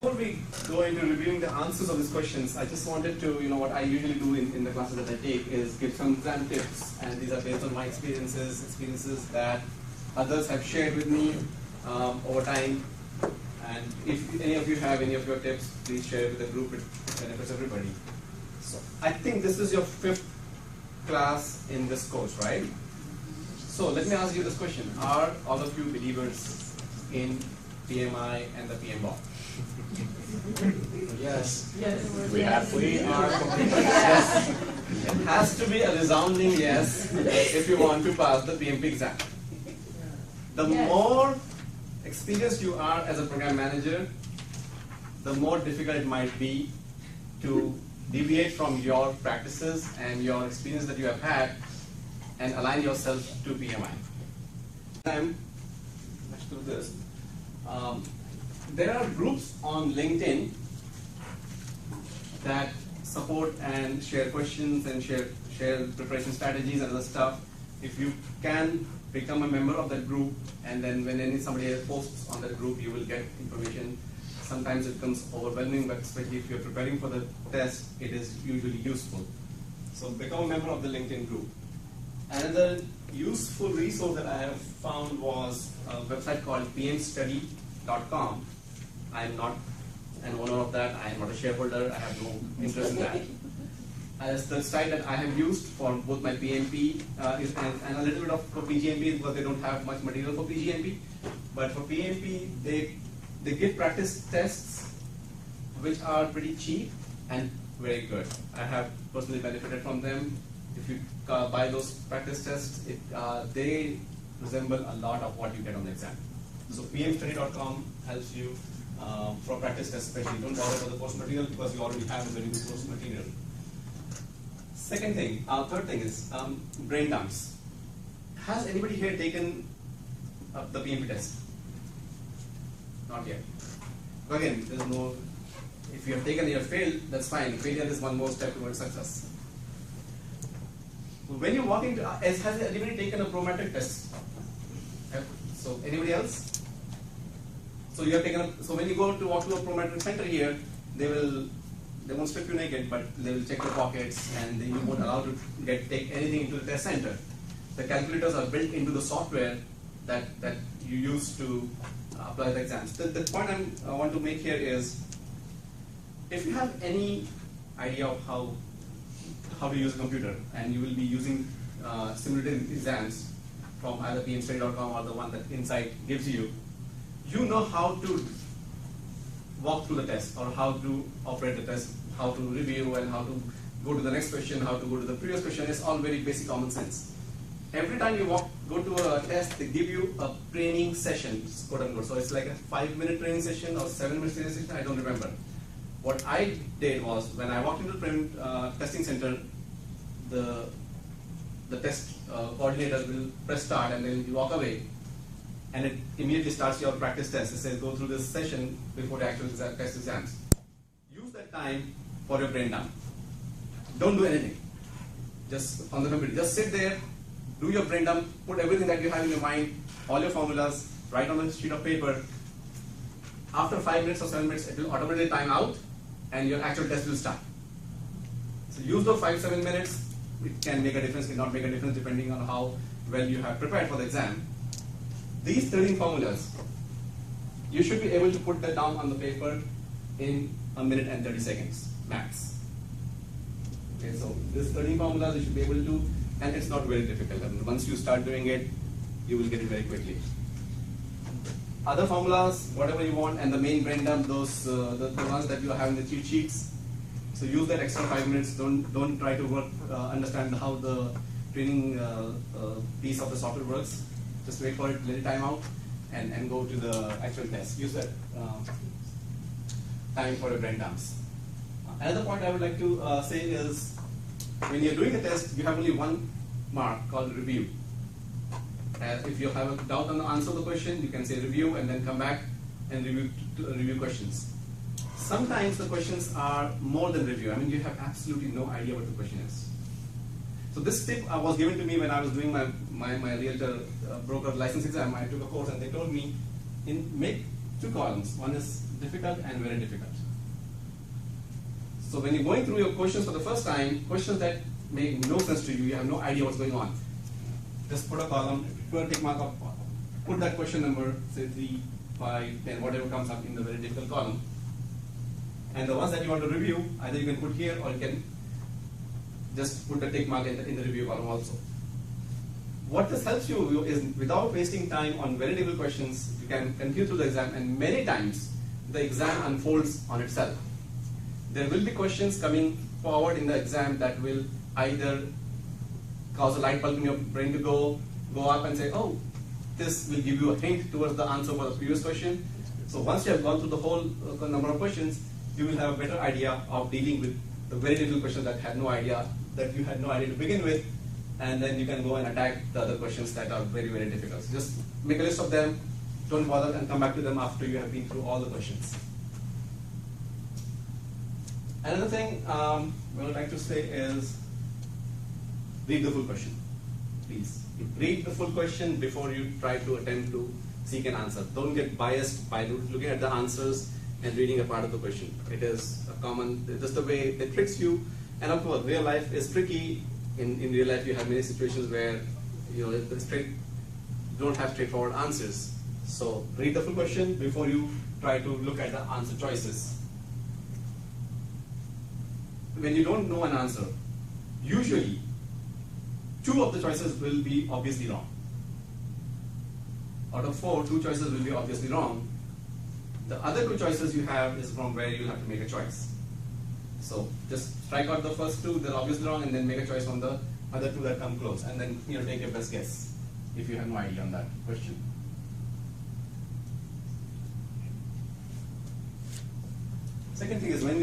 Before we go into reviewing the answers of these questions, I just wanted to, what I usually do in the classes that I take is give some exam tips, and these are based on my experiences that others have shared with me over time. And if any of you have any of your tips, please share it with the group. It benefits everybody. So I think this is your 5th class in this course, right? So let me ask you this question: are all of you believers in PMI and the PM law? Yes. Yes. We are. Yes. It has to be a resounding yes if you want to pass the PMP exam. The more experienced you are as a program manager, the more difficult it might be to deviate from your practices and your experience that you have had and align yourself to PMI. Let's do this. There are groups on LinkedIn that support and share questions and share preparation strategies and other stuff. If you can become a member of that group, and then when somebody else posts on that group, you will get information. Sometimes it becomes overwhelming, but especially if you're preparing for the test, it is usually useful. So become a member of the LinkedIn group. Another useful resource that I have found was a website called pmstudy.com. I am not an owner of that. I am not a shareholder. I have no interest in that. As the site that I have used for both my PMP and a little bit for PGMP, because they don't have much material for PGMP. But for PMP, they give practice tests which are pretty cheap and very good. I have personally benefited from them. If you buy those practice tests, they resemble a lot of what you get on the exam. So pmstudy.com helps you for practice tests especially. Don't bother about the course material because you already have a very good course material. Third thing is brain dumps. Has anybody here taken the PMP test? Not yet. Again, there's no, if you have taken and you have failed, that's fine. Failure is one more step towards success. When you walk into, has anybody taken a prometric test? So anybody else? So you have taken so when you go to walk to a prometric center here, they won't strip you naked, but they will check your pockets, and you won't allow to take anything into the test center. The calculators are built into the software that you use to apply the exams. The point I want to make here is, if you have any idea of how to use a computer, and you will be using simulated exams from either pmstudy.com or the one that Insight gives you, you know how to walk through the test, or how to operate the test, how to review, and how to go to the next question, how to go to the previous question. It's all very basic common sense. Every time you go to a test, they give you a training session, quote unquote. So it's like a 5-minute training session or 7-minute training session, I don't remember. What I did was, when I walked into the testing center, the test coordinator will press start, and then you walk away, and it immediately starts your practice test. It says go through this session before the actual test exams. Use that time for your brain dump. Don't do anything. Just on the computer, just sit there, do your brain dump, put everything that you have in your mind, all your formulas, write on a sheet of paper. After 5 minutes or 7 minutes, it will automatically time out, and your actual test will start. So use those 5-7 minutes. It can make a difference, cannot make a difference, depending on how well you have prepared for the exam. These 13 formulas, you should be able to put that down on the paper in 1 minute and 30 seconds, max. Okay, so these 13 formulas you should be able to, and it's not very difficult. I mean, once you start doing it, you will get it very quickly. Other formulas, whatever you want, and the main brain dump, those the ones that you have in the cheat sheets. So use that extra 5 minutes. Don't try to understand how the training piece of the software works. Just wait for it, let it time out, and go to the actual test. Use that time for your brain dumps. Another point I would like to say is, when you're doing a test, you have only one mark called review. If you have a doubt on the answer of the question, you can say review and then come back and review questions. Sometimes the questions are more than review. I mean, you have absolutely no idea what the question is. So this tip was given to me when I was doing my realtor broker license exam. I took a course, and they told me, make 2 columns. One is difficult and very difficult. So when you're going through your questions for the first time, questions that make no sense to you, you have no idea what's going on, just put a column, put a tick mark up, put that question number, say 3, 5, 10, whatever comes up in the very difficult column. And the ones that you want to review, either you can put here or you can just put a tick mark in the review column also. What this helps you is, without wasting time on very difficult questions, you can continue through the exam, and many times the exam unfolds on itself. There will be questions coming forward in the exam that will either cause a light bulb in your brain to go up and say, oh, this will give you a hint towards the answer for the previous question. So once you have gone through the whole number of questions, you will have a better idea of dealing with the very difficult questions that you had no idea to begin with, and then you can go and attack the other questions that are very, very difficult. So just make a list of them, don't bother, and come back to them after you have been through all the questions. Another thing we would like to say is, read the full question, please. Read the full question before you try to attempt to seek an answer. Don't get biased by looking at the answers and reading a part of the question. It is a common, just the way it tricks you. And of course, real life is tricky. In real life, you have many situations where you don't have straightforward answers. So read the full question before you try to look at the answer choices. When you don't know an answer, usually 2 of the choices will be obviously wrong. Out of 4, 2 choices will be obviously wrong. The other 2 choices you have is from where you have to make a choice. So just strike out the first 2 that are obviously wrong, and then make a choice on the other 2 that come close, and then take your best guess if you have no idea on that question. Second thing is, when